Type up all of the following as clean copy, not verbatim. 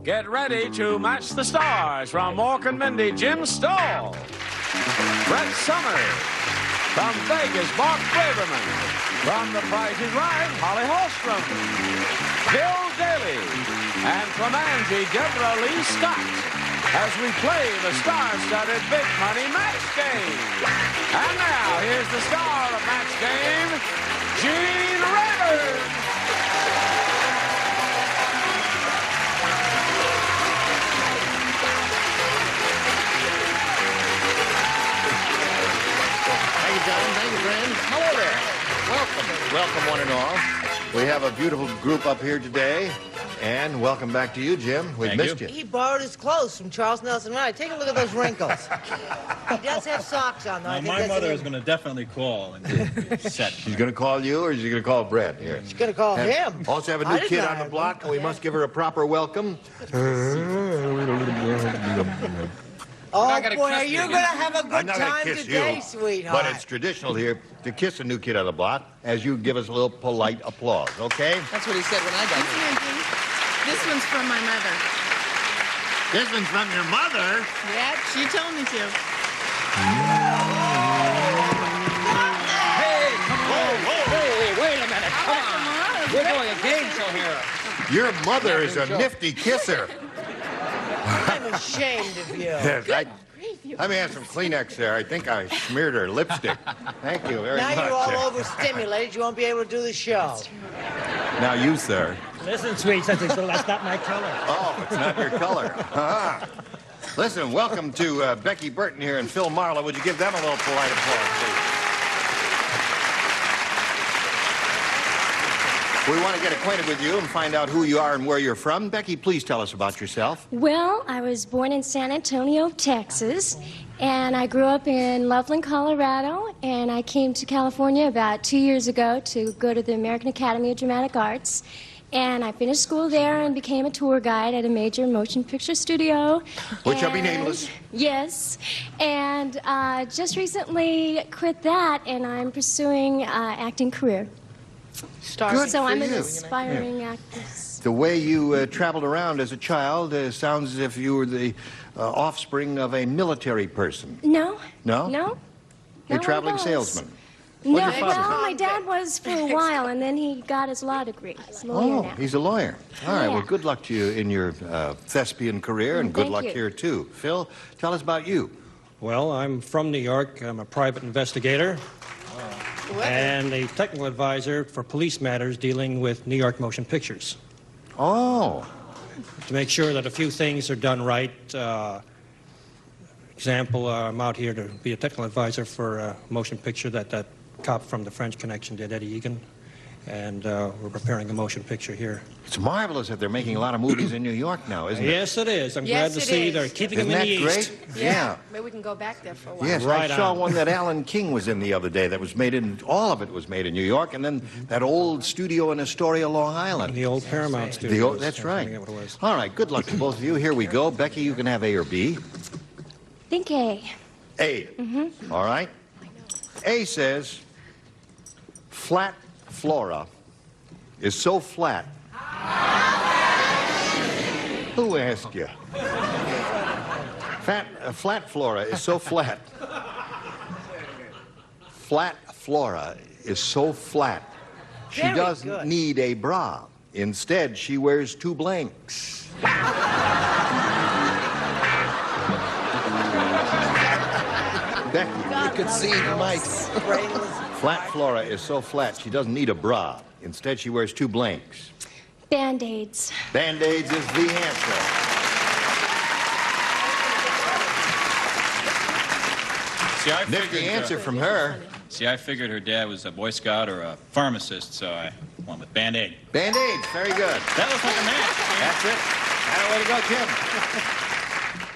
Get ready to match the stars from Mork and Mindy, Jim Stoll. Brett Summers. From Vegas, Mark Braverman. From The Price is Right, Holly Hallstrom. Bill Daly. And from Angie, Deborah Lee Scott. As we play the star-studded Big Money Match Game. And now, here's the star of Match Game, Gene Rayburn. Thank you, John. Thank you, friends. Hello there. Welcome. Welcome, one and all. We have a beautiful group up here today. And welcome back to you, Jim. We've missed you. He borrowed his clothes from Charles Nelson Riley. Take a look at those wrinkles. He does have socks on, though. Now, my mother is going to definitely call and get set. She's going to call you, or is she going to call Brett here? She's going to call him. Also have a new kid on the block, and we must give her a proper welcome. Oh, boy, you're going to have a good time kiss today, you, sweetheart. But it's traditional here to kiss a new kid on the block as you give us a little polite applause, okay? That's what he said when I got here. This one's from my mother. This one's from your mother? Yeah, she told me to. Hey, come on. Whoa. Hey, wait a minute. Come on. We're doing a game show here. Your mother is a nifty kisser. I'm ashamed of you. Yes, let me have some Kleenex there. I think I smeared her lipstick. Thank you very much. Now you're all overstimulated. You won't be able to do the show. Now you, sir. Listen, sweet, that's not my color. Oh, it's not your color. Listen, welcome to Becky Burton here and Phil Marlowe. Would you give them a little polite applause, please? We want to get acquainted with you and find out who you are and where you're from. Becky, please tell us about yourself. Well, I was born in San Antonio, Texas, and I grew up in Loveland, Colorado, and I came to California about 2 years ago to go to the American Academy of Dramatic Arts. And I finished school there and became a tour guide at a major motion picture studio. Which shall be nameless. Yes. And just recently quit that, and I'm pursuing acting career. Good So for I'm an you. aspiring actress. The way you traveled around as a child sounds as if you were the offspring of a military person. No. No? No. You're a Not traveling one of those. salesman. No, What's your father? well, my dad was for a while, and then he got his law degree. He's a lawyer now. He's a lawyer. All right, Yeah. well, good luck to you in your thespian career, and good Thank luck you. here, too. Phil, tell us about you. Well, I'm from New York. I'm a private investigator and a technical advisor for police matters dealing with New York motion pictures. Oh. To make sure that a few things are done right. Example, I'm out here to be a technical advisor for a motion picture that cop from the French Connection did, Eddie Egan. And we're preparing a motion picture here. It's marvelous that they're making a lot of movies in New York now, isn't it? Yes, it is. I'm Yes, glad to it see is. they're keeping Isn't them in that the great? East. Yeah. Maybe we can go back there for a while. Yes, Right I saw on. one that Alan King was in the other day that was made in, all of it was made in New York, and then that old studio in Astoria, Long Island. The old Paramount Studios. That's I right. forget what it was. All right, good luck to both of you. Here we go. Becky, you can have A or B. Think A. A. All right. A says, flat flora is so flat. Who asked you? Flat flora is so flat. Flat flora is so flat. She Very doesn't good. need a bra. Instead, she wears 2 blanks. Becky. You could see the mic. Flat flora is so flat she doesn't need a bra. Instead, she wears 2 blanks. Band-Aids. Band-Aids is the answer. See, I Nifty figured, answer from her. See, I figured her dad was a Boy Scout or a pharmacist, so I went with Band-Aid. Band-Aids, very good. That was like a match. That's it. Now, way to go, Jim.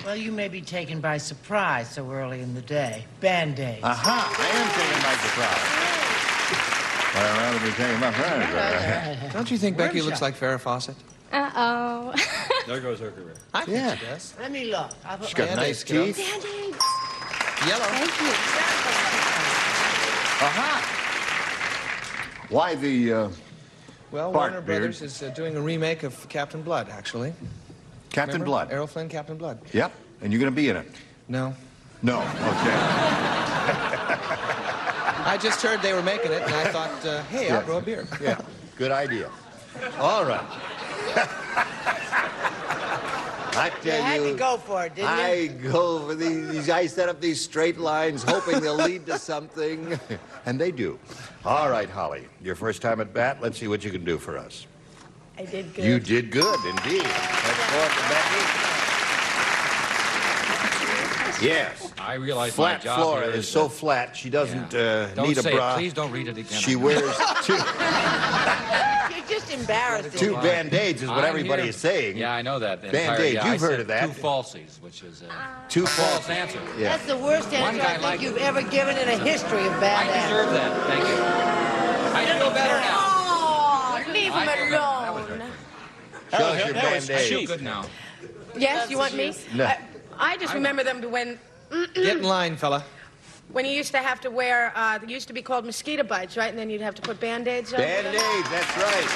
Well, you may be taken by surprise so early in the day. Band-Aids. Aha, I am taken by surprise. Well, I'd rather be taken by surprise. Don't you think Becky looks like Farrah Fawcett? Uh-oh. There goes her career. I think Yeah. she does. Let me look. She's got nice teeth. Band-Aids. Yellow. Thank you. Aha. Why the, Well, Bart Warner Beard. Brothers is doing a remake of Captain Blood, actually. Captain Remember? Blood. Errol Flynn, Captain Blood. Yep. And you're going to be in it? No. No. Okay. I just heard they were making it, and I thought, hey, I'll grow a beard. Yeah. Good idea. All right. I tell You had to go for it, didn't you? I go for these. I set up these straight lines, hoping they'll lead to something, and they do. All right, Holly, your first time at bat. Let's see what you can do for us. I did good. You did good, indeed. Let's go up to Becky. Yes. I realize Flat my job Flora here is so flat she doesn't Don't need a say bra. it. Please don't read it again. She wears two You're just embarrassing. two Band-Aids is what I'm everybody here- is saying. Yeah, I know that. Band-Aids, I you've heard said of that. 2 falsies, which is Two false answer. Yeah. That's the worst One answer guy I think liked you've it. ever given in a history of I bad answers. deserve that. Thank you. I feel better now. Oh, leave I him feel better. That was alone. good. Show us your I feel Band-Aid. good now. Yes, you want me? No. I just remember them when Get in line, fella. when you used to have to wear, they used to be called mosquito bites, right? And then you'd have to put Band-Aids over them. Band-Aids, that's right.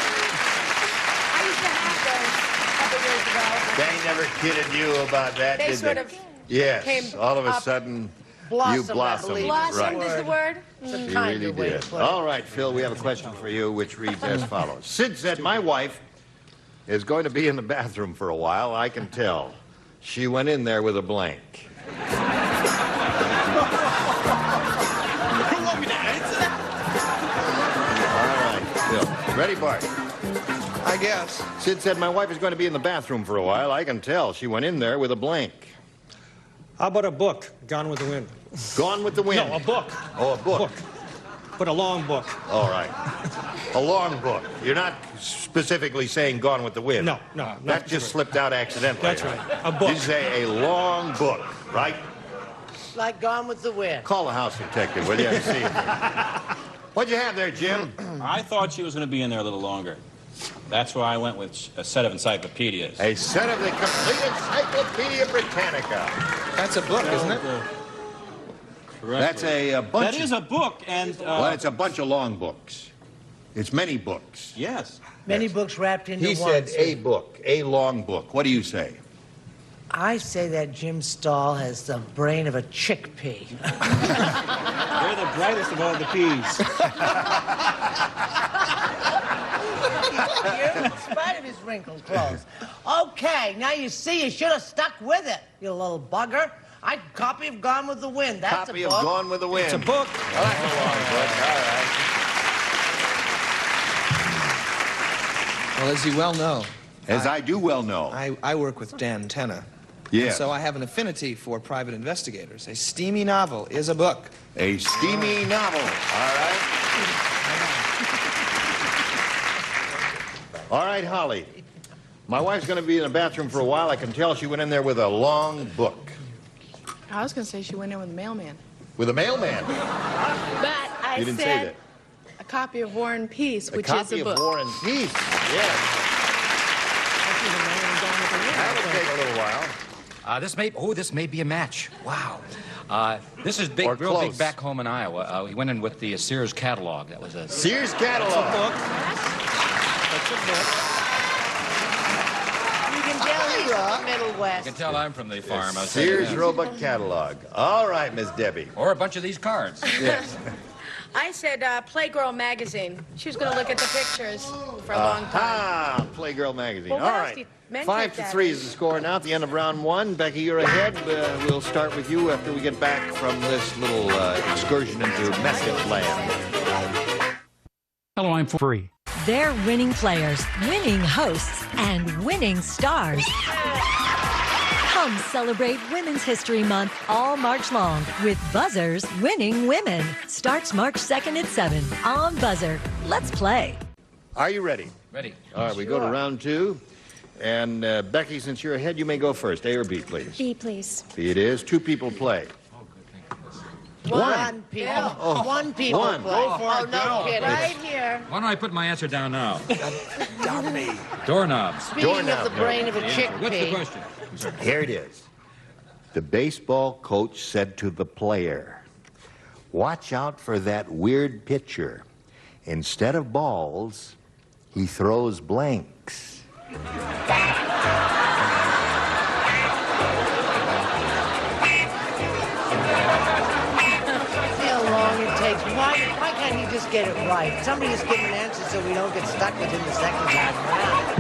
I used to have those a couple years ago. They never kidded you about that, They did sort they? of Yes. came All of a up- sudden, Blossom, you I blossomed. believe. Blossomed Right. is the word? It's a You kinder really way to did. put it. All right, Phil, we have a question for you, which reads as follows. Sid said, my wife is going to be in the bathroom for a while. I can tell. She went in there with a blank. All right, Phil. Ready, Bart? I guess. Sid said, my wife is going to be in the bathroom for a while. I can tell. She went in there with a blank. How about a book, Gone with the Wind? Gone with the wind. No, a book. Oh, a book. But a long book. All right. A long book. You're not specifically saying Gone with the Wind. No, no. That not just slipped out accidentally. That's right. A book. You say a long book, right? Like Gone with the Wind. Call the house detective, will you? And see. What'd you have there, Jim? I thought she was going to be in there a little longer. That's why I went with a set of encyclopedias. A set of the complete Encyclopedia Britannica. That's a book, isn't it? That's a bunch. That is a book, and Well, it's a bunch of long books. It's many books. yes. Many books wrapped into He one. said a book, a long book. What do you say? I say that Jim Stahl has the brain of a chickpea. They're the brightest of all the peas. In spite of his wrinkled clothes. Okay, now you see, you should have stuck with it, you little bugger. I copy of Gone with the Wind. That's Copy a of book. Gone with the Wind. It's a book. Well, that's a long book. All right. Well, as you well know, As I do well know. I work with Dan Tenna. Yes. So I have an affinity for private investigators. A steamy novel is a book. A steamy novel. All right. All right, Holly. My wife's going to be in the bathroom for a while. I can tell she went in there with a long book. I was going to say she went in with a mailman. With a mailman. But I You didn't say said that. a copy of War and Peace, which a is copy a book. of War and Peace. Yes. That'll take a little while. This may be a match. Wow. This is Or real close. big back home in Iowa. We went in with the Sears catalog. That was a Sears catalog. That's a book. You can tell he's from the Middle You West. can tell I'm from the farm. I'll tell you Sears that. Roebuck catalog. All right, Miss Debbie. Or a bunch of these cards. Yes. I said Playgirl magazine. She was going to look at the pictures for a long time. Ah, Playgirl magazine. Well, All what else do right. you- men 5 take to that 3 in. is the score now at the end of round 1. Becky, you're ahead. We'll start with you after we get back from this little excursion into message land. Hello, I'm free. They're winning players, winning hosts, and winning stars. Come celebrate Women's History Month all March long with Buzzers Winning Women. Starts March 2nd at 7 on Buzzer. Let's play. Are you ready? Ready. All right, we go to round 2. And Becky, since you're ahead, you may go first. A or B, please. B, please. B it is. 2 people play. One people. Oh. One people One. play. Go for Oh, no kidding. Right here. Why don't I put my answer down now? Doorknobs. Speaking Doorknob, of the brain of a What's the chickpea, question? Here it is. The baseball coach said to the player, watch out for that weird pitcher. Instead of balls, he throws blanks. just get it right. Somebody just give him an answer so we don't get stuck with him the second time around.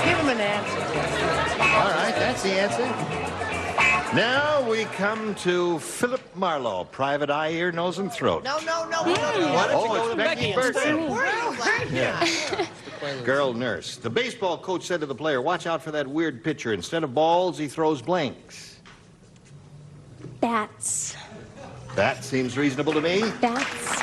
Give him an answer. All right, that's the answer. Now we come to Philip Marlowe, private eye, ear, nose, and throat. No. Why don't you go with Becky Burton? Yeah. Girl nurse. The baseball coach said to the player, watch out for that weird pitcher. Instead of balls, he throws blanks. Bats. That seems reasonable to me. Bats.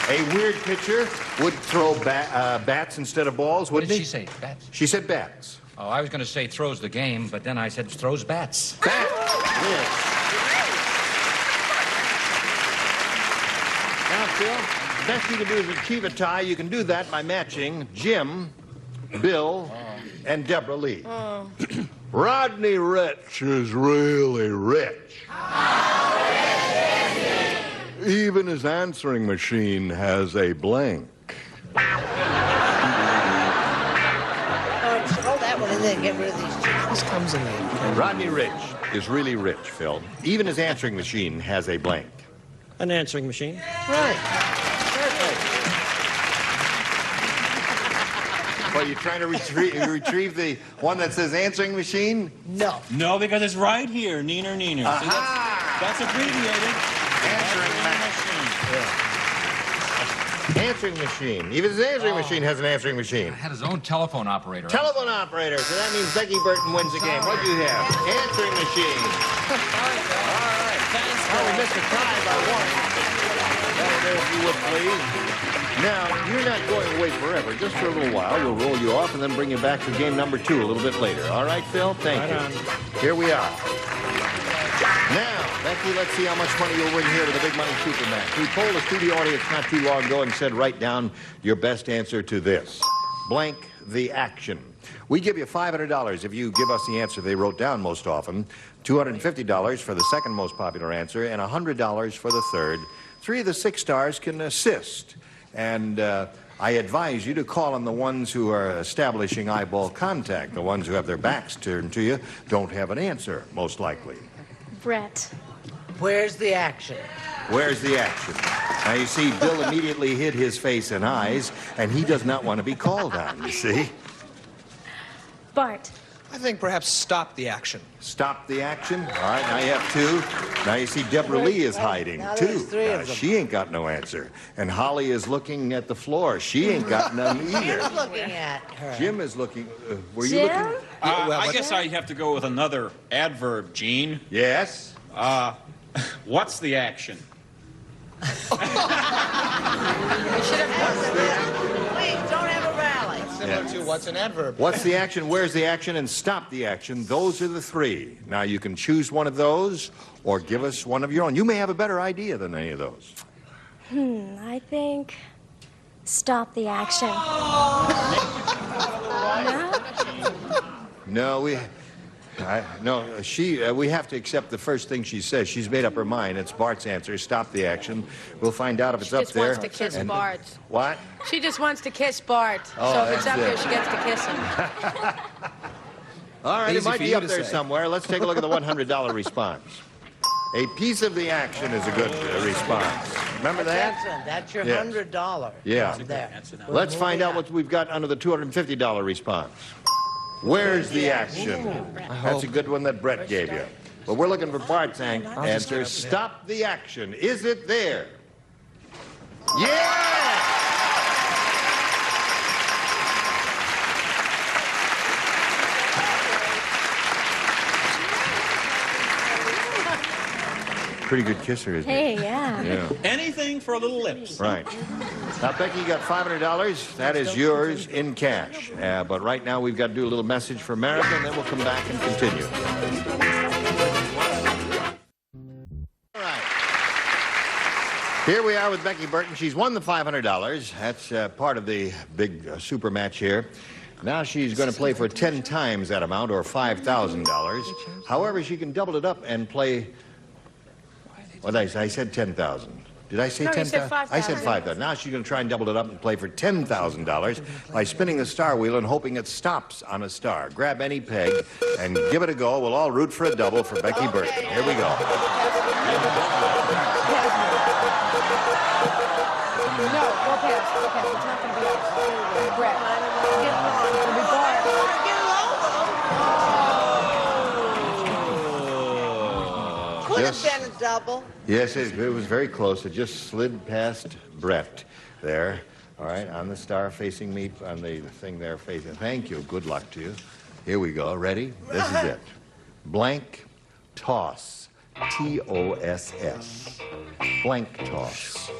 A weird pitcher would throw bats instead of balls, What wouldn't did he? she say? Bats? She said bats. Oh, I was going to say throws the game, but then I said throws bats. Bats. Yes. Now, Phil, the best you can do is achieve a tie. You can do that by matching Jim, Bill, and Deborah Lee. Rodney Rich is really rich. Even his answering machine has a blank. Throw that one in there and get rid of these chips. This comes in there. Rodney Rich is really rich, Phil. Even his answering machine has a blank. An answering machine. Right. Well, you're trying to retrieve the one that says answering machine? No. No, because it's right here, neener, neener. See, that's abbreviated. Answering machine. Answering machine. Even his answering machine has an answering machine. Had his own telephone operator. Telephone operator. So that means Becky Burton wins the game. What do you have? Answering machine. All right. Well, we missed a tie by one. That'll do if you would, please. Now, you're not going away forever. Just for a little while. We'll roll you off and then bring you back for game number 2 a little bit later. All right, Phil? Thank you. Here we are. Now, Becky, let's see how much money you'll win here to the Big Money Super Match. We polled the studio audience not too long ago and said, write down your best answer to this. Blank the action. We give you $500 if you give us the answer they wrote down most often, $250 for the second most popular answer, and $100 for the third. 3 of the 6 stars can assist. And I advise you to call on the ones who are establishing eyeball contact. The ones who have their backs turned to you don't have an answer, most likely. Brett. Where's the action? Where's the action? Now, you see, Bill immediately hid his face and eyes, and he does not want to be called on, you see? Bart. I think perhaps stop the action. Stop the action. All right, now you have 2. Now you see Deborah Lee is hiding, Now too. there's 3 of them. She ain't got no answer. And Holly is looking at the floor. She ain't got none either. Jim's looking at her. Jim is looking. Were you Jim? looking? I guess I have to go with another adverb, Gene. Yes. What's the action? Please don't have a rally. Similar to what's an adverb. What's the action? Where's the action? And stop the action. Those are the 3. Now you can choose one of those or give us one of your own. You may have a better idea than any of those. I think stop the action. No, we have to accept the first thing she says. She's made up her mind. It's Bart's answer. Stop the action. We'll find out if it's up there. She just wants to kiss Bart. What? She just wants to kiss Bart. Oh, so if it's that's up there, it. she gets to kiss him. All right, Easy it might for be you up to there say. somewhere. Let's take a look at the $100 response. A piece of the action is a good response. Remember that? That's your Yes. $100. Yeah. There. Let's find out what we've got under the $250 response. Where's the action? That's a good one that Brett gave you. But we're looking for Bart's answer. Stop the action. Is it there? Yeah! Pretty good kisser, isn't he? Hey, yeah. Yeah. Anything for a little lips. Right. Now, Becky, you got $500. That is yours in cash. But right now, we've got to do a little message for America, and then we'll come back and continue. All right. Here we are with Becky Burton. She's won the $500. That's part of the big super match here. Now she's going to play for 10 times that amount, or $5,000. However, she can double it up and play... What did I say? I said 10,000. Did I say No, you 10,000? said 5,000. I said 5,000. Now she's going to try and double it up and play for $10,000 by spinning the star wheel and hoping it stops on a star. Grab any peg and give it a go. We'll all root for a double for Becky Burton. Here we go. No, go past. Go past. It's not going to be us. Brett. Get along. It'll be Bart. Get along with them. Could have been a double. Yes, it was very close. It just slid past Brett there. All right, on the star facing me, on the thing there facing. Thank you. Good luck to you. Here we go. Ready? This is it. Blank toss. T-O-S-S. Blank toss.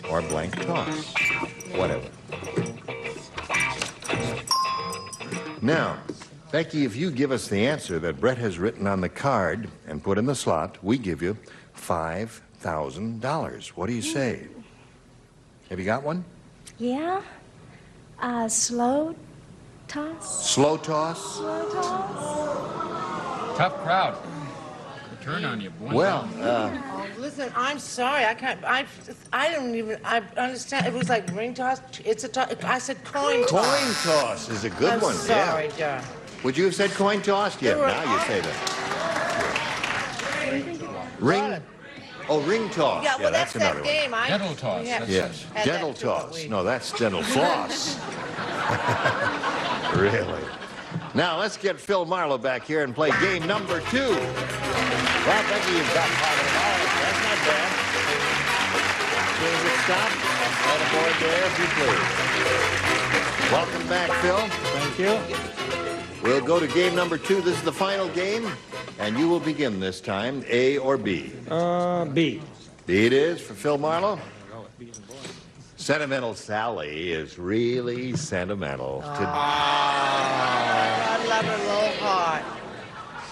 Or blank toss. Whatever. Now, Becky, if you give us the answer that Brett has written on the card and put in the slot, we give you $5,000. What do you say? Have you got one? Yeah. Slow toss. Slow toss? Slow toss. Tough crowd. Turn on you, boy. Well, Listen, I'm sorry. I can't. I don't even. I understand. It was like ring toss. It's a toss. I said coin toss. coin toss is a good I'm one. sorry, Yeah. John. Would you have said coin toss? Yeah, now you say that. Ring. Oh, ring toss. Yeah, well, that's another that one. game. Gentle toss. Yeah. Yes, Had gentle that too, but toss. we- No, that's gentle floss. Really. Now, let's get Phil Marlowe back here and play game number 2. Well, Becky, you've got $500. That's not bad. Change it, stop. Right aboard there, if you please. Welcome back, Phil. Thank you. We'll go to game number 2. This is the final game, and you will begin this time, A or B. B. B it is for Phil Marlowe. Sentimental Sally is really sentimental. I love her little heart.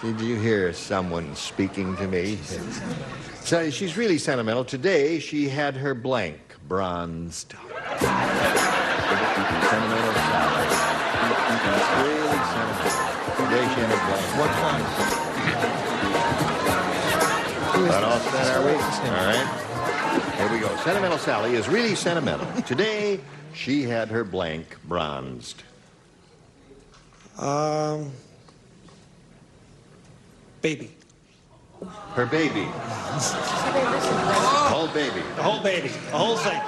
Did you hear someone speaking to me? So she's really sentimental. Today, she had her blank bronzed. Sentimental Sally. Really sentimental. Today she had her blank. What kind? That all set, are we? All right. Here we go. Sentimental Sally is really sentimental. Today, she had her blank bronzed. Baby. Her baby. Whole baby. The whole baby. The whole thing.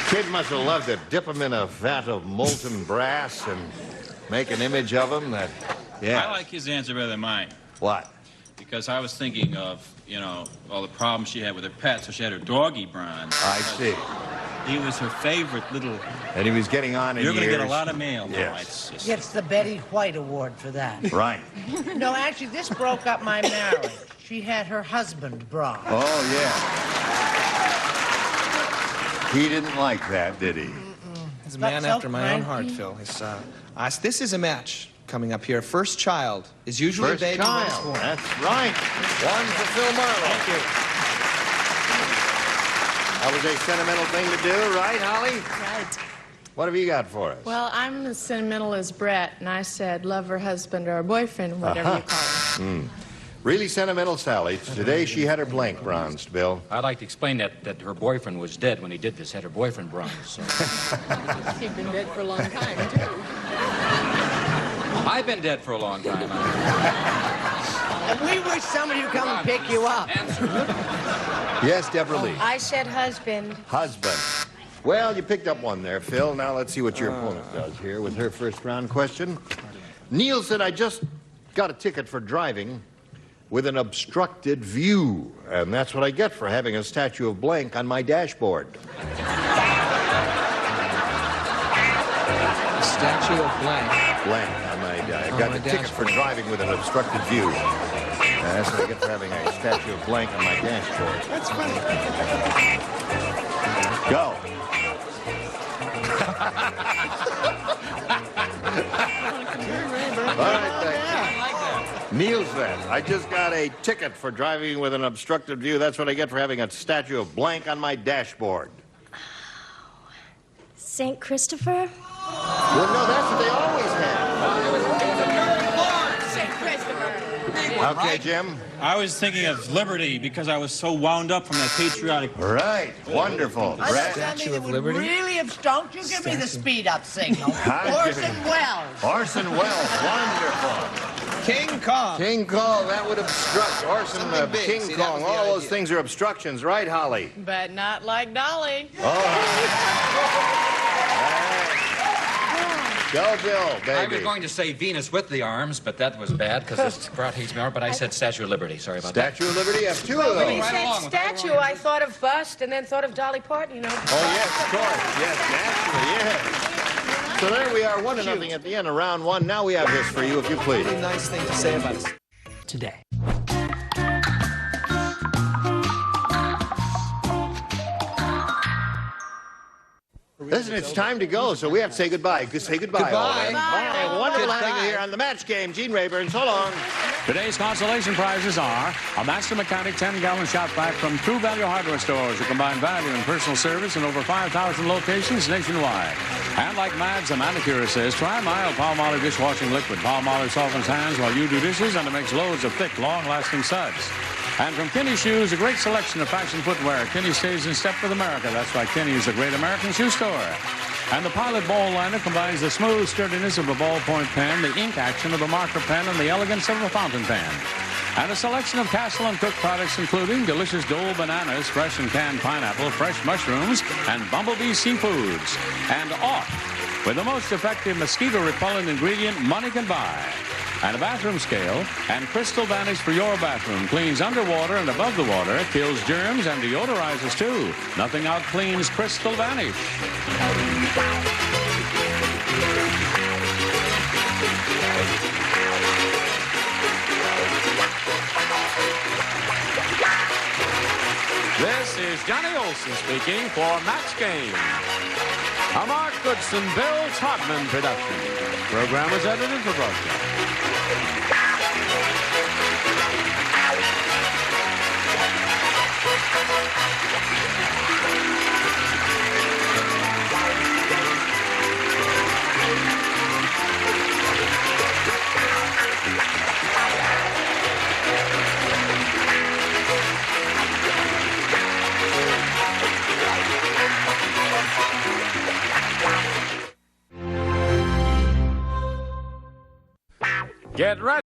Kid must have loved to dip him in a vat of molten brass and make an image of him that, yeah. I like his answer better than mine. What? Because I was thinking of, all the problems she had with her pet, so she had her doggy bronze. I see. He was her favorite little... And he was getting on in You're going to get a years. lot of mail now. Yes. It's just... Gets the Betty White Award for that. Right. No, actually, this broke up my marriage. She had her husband bronze. Oh, yeah. He didn't like that, did he? He's a man That's after so my own cranky. heart, Phil. This is a match coming up here. First child is usually First a baby when it's child. born. That's right. One for Phil Marlowe. Thank you. That was a sentimental thing to do, right, Holly? Right. What have you got for us? Well, I'm as sentimental as Brett, and I said love her husband or boyfriend, whatever you call him. Really sentimental Sally. Today she had her blank bronzed, Bill. I'd like to explain that her boyfriend was dead when he did this, had her boyfriend bronze. So. He'd been dead for a long time, too. I've been dead for a long time. And we wish somebody would come and pick you up. Yes, Deborah Lee. I said husband. Husband. Well, you picked up one there, Phil. Now let's see what your opponent does here with her first round question. Neil said, I just got a ticket for driving with an obstructed view. And that's what I get for having a statue of blank on my dashboard. A statue of blank. Blank on my I got my a ticket for dashboard. driving with an obstructed view. That's what I get for having a statue of blank on my dashboard. That's funny. Go. All right, thank you. Neil's then. I just got a ticket for driving with an obstructed view. That's what I get for having a statue of blank on my dashboard. St. Christopher? Well, no, that's what they always have. St. Christopher. Okay, Jim. I was thinking of Liberty because I was so wound up from that patriotic... Right. Wonderful. Brad? Statue of Liberty? Really don't you give me the speed up signal. I'll give Orson Welles. Orson Welles. Wonderful. King Kong. King Kong, that would obstruct. Or some Something big. King See, that Kong. was the All those idea. things are obstructions, right, Holly? But not like Dolly. Go, Bill, I was baby. going to say Venus with the arms, but that was bad because it's brought hates me more. But I said Statue of Liberty. Sorry about that. Statue of Liberty, you have two of When he those. said along with that. statue, I thought of bust and then thought of Dolly Parton, you know. Oh, yes, of course. Yes, naturally, yes. So there we are, 1-0 at the end of round one. Now we have this for you, if you please. Really nice thing to say about us Today. Listen, it's time to go, so we have to say goodbye. Say goodbye. Goodbye. Bye. Wonderful having you here on the match game. Gene Rayburn, so long. Today's consolation prizes are a Master Mechanic 10-gallon shop vac from True Value Hardware Stores, who combine value and personal service in over 5,000 locations nationwide. And like Mads, the manicure says, try mild Palmolive dishwashing liquid. Palmolive softens hands while you do dishes, and it makes loads of thick, long-lasting suds. And from Kinney Shoes, a great selection of fashion footwear. Kinney stays in step with America. That's why Kinney is a great American shoe store. And the Pilot Ball Liner combines the smooth sturdiness of a ballpoint pen, the ink action of a marker pen, and the elegance of a fountain pen. And a selection of Castle and Cook products, including delicious Dole bananas, fresh and canned pineapple, fresh mushrooms, and Bumblebee seafoods. And off with the most effective mosquito-repellent ingredient money can buy. And a bathroom scale and Crystal Vanish for your bathroom. Cleans underwater and above the water, kills germs and deodorizes too. Nothing out cleans Crystal Vanish. This is Johnny Olson speaking for Match Game. A Mark Goodson, Bill Todman production. Program was edited for broadcast. Get ready.